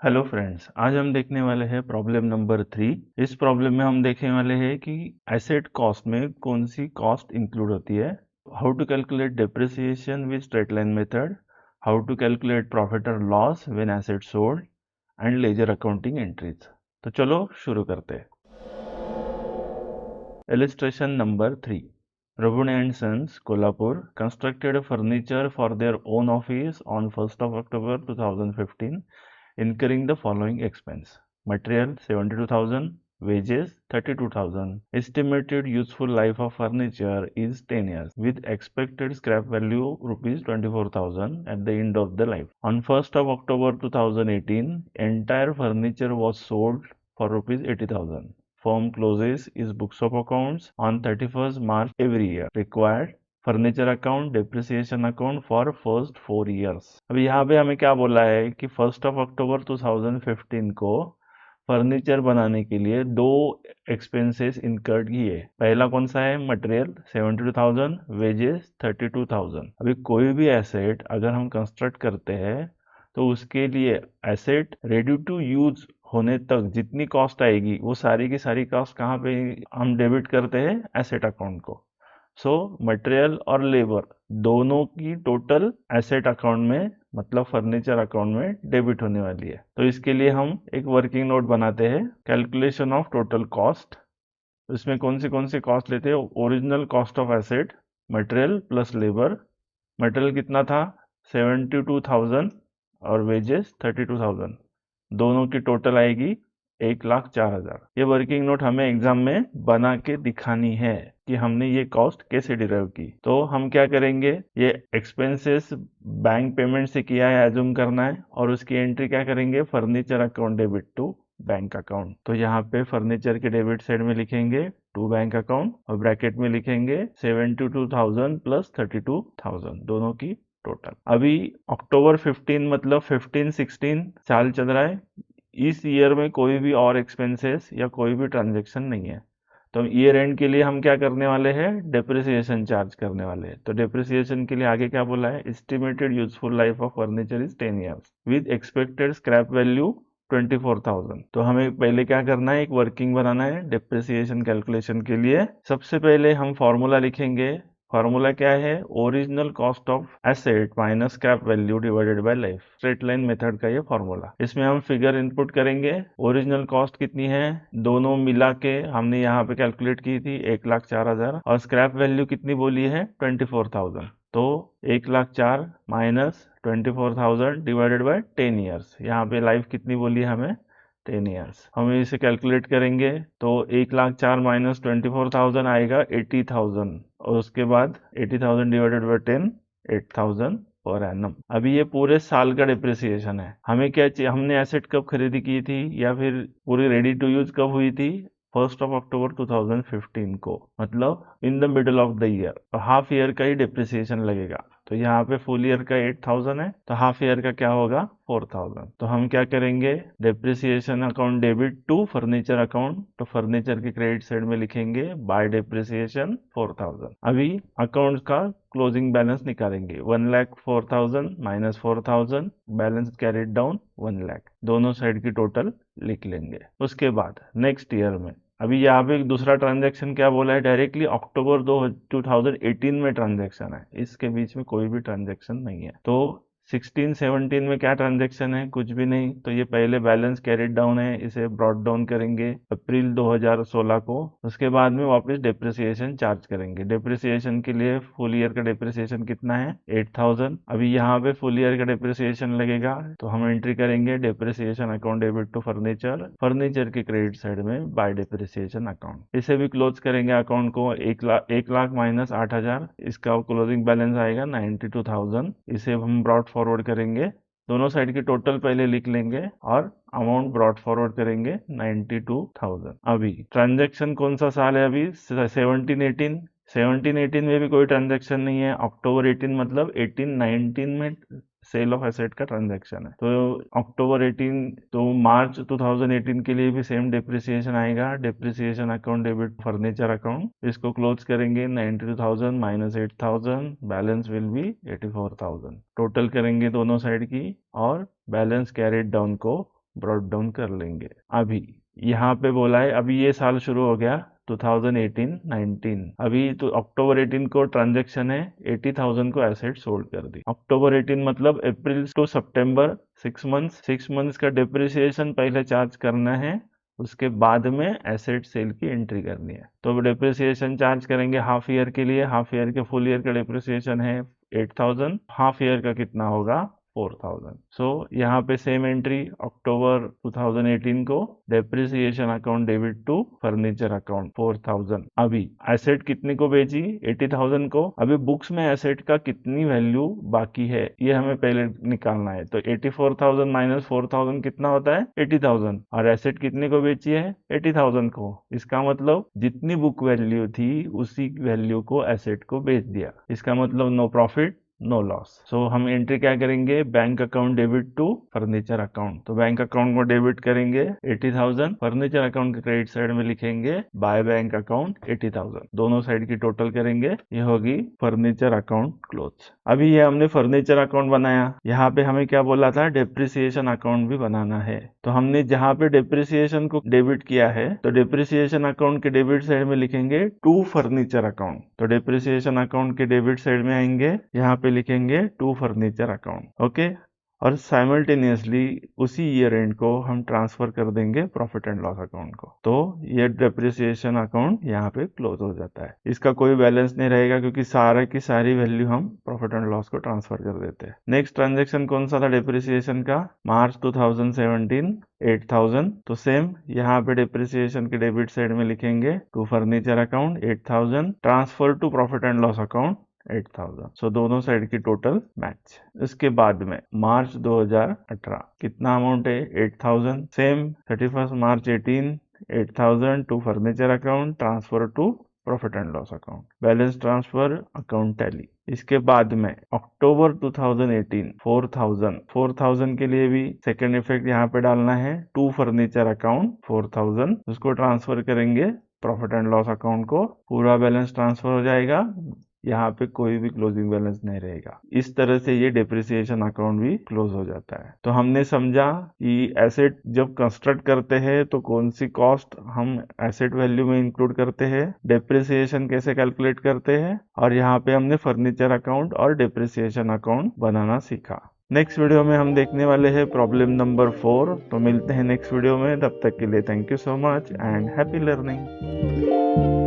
Hello friends, आज हम देखने वाले हैं प्रॉब्लम नंबर 3। इस प्रॉब्लम में हम देखने वाले हैं कि एसेट कॉस्ट में कौन सी कॉस्ट इंक्लूड होती है, how to calculate depreciation with straight line method, how to calculate profit और loss when asset sold and ledger accounting entries. तो चलो शुरू करते हैं। Illustration number 3. Rabune and Sons, Kolhapur, constructed a furniture for their own office on 1st of October 2015, incurring the following expense. Material 72,000, wages 32,000. Estimated useful life of furniture is 10 years, with expected scrap value rupees 24,000 at the end of the life. On 1st of October 2018, entire furniture was sold for rupees 80,000. Firm closes its books of accounts on 31st March every year. Required furniture account, depreciation account for first 4 years. अभी यहाँ पे हमें क्या बोला है कि 1 अक्टूबर 2015 को furniture बनाने के लिए दो एक्सपेंसेस इनकर्ड किए। पहला कौन सा है? Material 72,000, wages 32,000। अभी कोई भी एसेट अगर हम कंस्ट्रक्ट करते हैं तो उसके लिए एसेट रेडी टू यूज होने तक जितनी कॉस्ट आएगी वो सारी की सारी कॉस्ट कहाँ पे हम डेबिट करते हैं? एसेट अकाउंट को। सो मटेरियल और लेबर दोनों की टोटल एसेट अकाउंट में मतलब फर्नीचर अकाउंट में डेबिट होने वाली है। तो इसके लिए हम एक वर्किंग नोट बनाते हैं, कैलकुलेशन ऑफ टोटल कॉस्ट। इसमें कौन सी कॉस्ट लेते हैं? Original cost of asset, material plus labour. Material कितना था? 72,000 और वेजेस 32,000। दोनों की टोटल आएगी 1,04,000। ये वर्किंग नोट हमें एग्जाम में बना के दिखानी है कि हमने ये कॉस्ट कैसे डिराइव की। तो हम क्या करेंगे, ये एक्सपेंसेस बैंक पेमेंट से किया है एज्यूम करना है और उसकी एंट्री क्या करेंगे? Furniture account debit to bank account. तो यहाँ पे फर्नीचर के डेबिट साइड में लिखेंगे टू बैंक अकाउंट और ब्रैकेट में लिखेंगे 72,000 प्लस 32,000 दोनों की टोटल। अभी अक्टूबर 15 मतलब 15-16 साल चल रहा है। इस ईयर में कोई भी और एक्सपेंसेस या कोई भी ट्रांजेक्शन नहीं है। तो ईयर एंड के लिए हम क्या करने वाले हैं? डेप्रिसिएशन चार्ज करने वाले हैं। तो डेप्रिसिएशन के लिए आगे क्या बोला है? Estimated useful life of furniture is 10 years with expected scrap value 24,000। तो हमें पहले क्या करना है? एक वर्किंग बनाना है डेप्रिसिएशन कैलकुलेशन के लिए। सबसे पहले हम फॉर्मूला लिखेंगे। फॉर्मूला क्या है? Original cost of asset minus scrap value divided by life, straight line method का ये फॉर्मूला। इसमें हम फिगर इनपुट करेंगे। ओरिजिनल कॉस्ट कितनी है? दोनों मिला के हमने यहाँ पे कैलकुलेट की थी 1,04,000 और स्क्रैप वैल्यू कितनी बोली है? 24,000। तो 1,04,000 माइनस 24,000 डिवाइडेड बाय 10 ईयर्स। यहाँ पे लाइफ कितनी बोली है हमें? 10 ईयर्स। हम इसे कैलकुलेट करेंगे तो 1,04,000 माइनस 24,000 आएगा 80,000 और उसके बाद 80,000 डिवाइडेड बाय 10, 8,000 पर एनम। अभी ये पूरे साल का डिप्रिसिएशन है। हमें क्या चाहिए? हमने एसेट कब खरीदी की थी या फिर पूरी रेडी टू यूज कब हुई थी? 1 अक्टूबर 2015 को, मतलब in the middle of the year. Half year का ही डिप्रिसिएशन लगेगा। तो यहाँ पे फुल ईयर का 8,000 है तो हाफ ईयर का क्या होगा? 4,000। तो हम क्या करेंगे? Depreciation account debit to furniture account. तो फर्नीचर के क्रेडिट साइड में लिखेंगे बाय डेप्रिसिएशन 4,000। अभी अकाउंट का क्लोजिंग बैलेंस निकालेंगे। 1,04,000 माइनस 4,000, बैलेंस कैरिड डाउन 1,00,000। दोनों साइड की टोटल लिख लेंगे। उसके बाद नेक्स्ट ईयर में अभी यहाँ पे एक दूसरा ट्रांजैक्शन क्या बोला है? डायरेक्टली अक्टूबर 2018 में ट्रांजैक्शन है, इसके बीच में कोई भी ट्रांजैक्शन नहीं है। तो 16-17 में क्या ट्रांजैक्शन है? कुछ भी नहीं। तो ये पहले बैलेंस कैरिड डाउन है, इसे ब्रॉट डाउन करेंगे अप्रैल 2016 को। उसके बाद में वापस डेप्रिसिएशन चार्ज करेंगे। डेप्रिसिएशन के लिए फुल ईयर का डेप्रिसिएशन कितना है? 8,000। अभी यहाँ पे फुल ईयर का डेप्रिसिएशन लगेगा तो हम एंट्री करेंगे depreciation account debit to furniture, furniture के क्रेडिट साइड में बाय डेप्रिसिएशन अकाउंट। इसे भी क्लोज करेंगे अकाउंट को। 1,00,000 माइनस 8,000, इसका क्लोजिंग बैलेंस आएगा 92,000। इसे हम ब्रॉट फॉरवर्ड करेंगे। दोनों साइड की टोटल पहले लिख लेंगे और अमाउंट ब्रॉट फॉरवर्ड करेंगे 92,000। अभी ट्रांजैक्शन कौन सा साल है? अभी 17-18। 17-18 में भी कोई ट्रांजैक्शन नहीं है। अक्टूबर 18 मतलब 18-19 में सेल ऑफ एसेट का ट्रांजैक्शन है। तो अक्टूबर 18 तो मार्च 2018 के लिए भी सेम डेप्रिसिएशन आएगा। Depreciation account debit furniture account, इसको क्लोज करेंगे 92,000 minus 8,000, balance will be 84,000। Total करेंगे दोनों साइड की और बैलेंस कैरिड डाउन को ब्रॉट डाउन कर लेंगे। अभी यहाँ पे बोला है, अभी ये साल शुरू हो गया 2018-19, अभी तो अक्टूबर 18 को ट्रांजैक्शन है, 80,000 को एसेट सोल्ड कर दी। अक्टूबर 18 मतलब अप्रैल टू सितंबर 6 मंथ्स का डिप्रिसिएशन पहले चार्ज करना है, उसके बाद में एसेट सेल की एंट्री करनी है। तो डिप्रिसिएशन चार्ज करेंगे हाफ ईयर के लिए, हाफ ईयर के फुल ईयर का डिप्रिसिएशन है 8,000, हाफ ईयर का कितना होगा 4,000। सो यहाँ पे सेम एंट्री अक्टूबर 2018 को depreciation account debit to furniture account 4,000। अभी एसेट कितने को बेची 80,000 को, अभी बुक्स में एसेट का कितनी वैल्यू बाकी है ये हमें पहले निकालना है। तो 84,000 माइनस 4,000 कितना होता है 80,000, और एसेट कितने को बेची है 80,000 को। इसका मतलब जितनी बुक वैल्यू थी उसी वैल्यू को एसेट को बेच दिया। इसका मतलब no profit no loss. So हम एंट्री क्या करेंगे, bank account debit to furniture account. तो बैंक अकाउंट को डेबिट करेंगे 80,000, फर्नीचर अकाउंट के क्रेडिट साइड में लिखेंगे बाय बैंक अकाउंट 80,000, दोनों साइड की टोटल करेंगे, ये होगी फर्नीचर अकाउंट क्लोज। अभी ये हमने फर्नीचर अकाउंट बनाया, यहाँ पे हमें क्या बोला था डेप्रिसिएशन अकाउंट भी बनाना है। तो हमने जहाँ पे डेप्रिसिएशन को डेबिट किया है तो डेप्रिसिएशन अकाउंट के डेबिट साइड में लिखेंगे टू फर्नीचर अकाउंट। तो डेप्रिसिएशन अकाउंट के डेबिट साइड में आएंगे, यहाँ पे लिखेंगे टू फर्नीचर अकाउंट। ओके, और साइमल्टेनियसली उसी ईयर एंड को हम ट्रांसफर कर देंगे प्रॉफिट एंड लॉस अकाउंट को। तो ये डेप्रिसिएशन अकाउंट यहाँ पे क्लोज हो जाता है। इसका कोई बैलेंस नहीं रहेगा क्योंकि सारा की सारी वैल्यू हम प्रॉफिट एंड लॉस को ट्रांसफर कर देते हैं। नेक्स्ट ट्रांजेक्शन कौन सा था डेप्रिसिएशन का, मार्च 2017 8,000। तो सेम यहाँ पे डेप्रिसिएशन के डेबिट साइड में लिखेंगे to furniture account 8,000, transfer to profit and loss account 8,000। So दोनों साइड की टोटल मैच। इसके बाद में मार्च 2018 कितना अमाउंट है 8,000, same 31 March 18 8,000 to furniture account, transfer to profit and loss account, balance transfer account tally. इसके बाद में अक्टूबर 2018 4,000 के लिए भी सेकेंड इफेक्ट यहाँ पे डालना है, टू फर्नीचर अकाउंट 4,000, उसको ट्रांसफर करेंगे प्रॉफिट एंड लॉस अकाउंट को, पूरा बैलेंस ट्रांसफर हो जाएगा, यहाँ पे कोई भी क्लोजिंग बैलेंस नहीं रहेगा। इस तरह से ये डेप्रिसिएशन अकाउंट भी क्लोज हो जाता है। तो हमने समझा कि एसेट जब कंस्ट्रक्ट करते हैं तो कौन सी कॉस्ट हम एसेट वैल्यू में इंक्लूड करते हैं, डेप्रिसिएशन कैसे कैलकुलेट करते हैं, और यहाँ पे हमने फर्नीचर अकाउंट और डेप्रिसिएशन अकाउंट बनाना सीखा। नेक्स्ट वीडियो में हम देखने वाले हैं प्रॉब्लम नंबर 4। तो मिलते हैं नेक्स्ट वीडियो में, तब तक के लिए thank you so much and happy learning.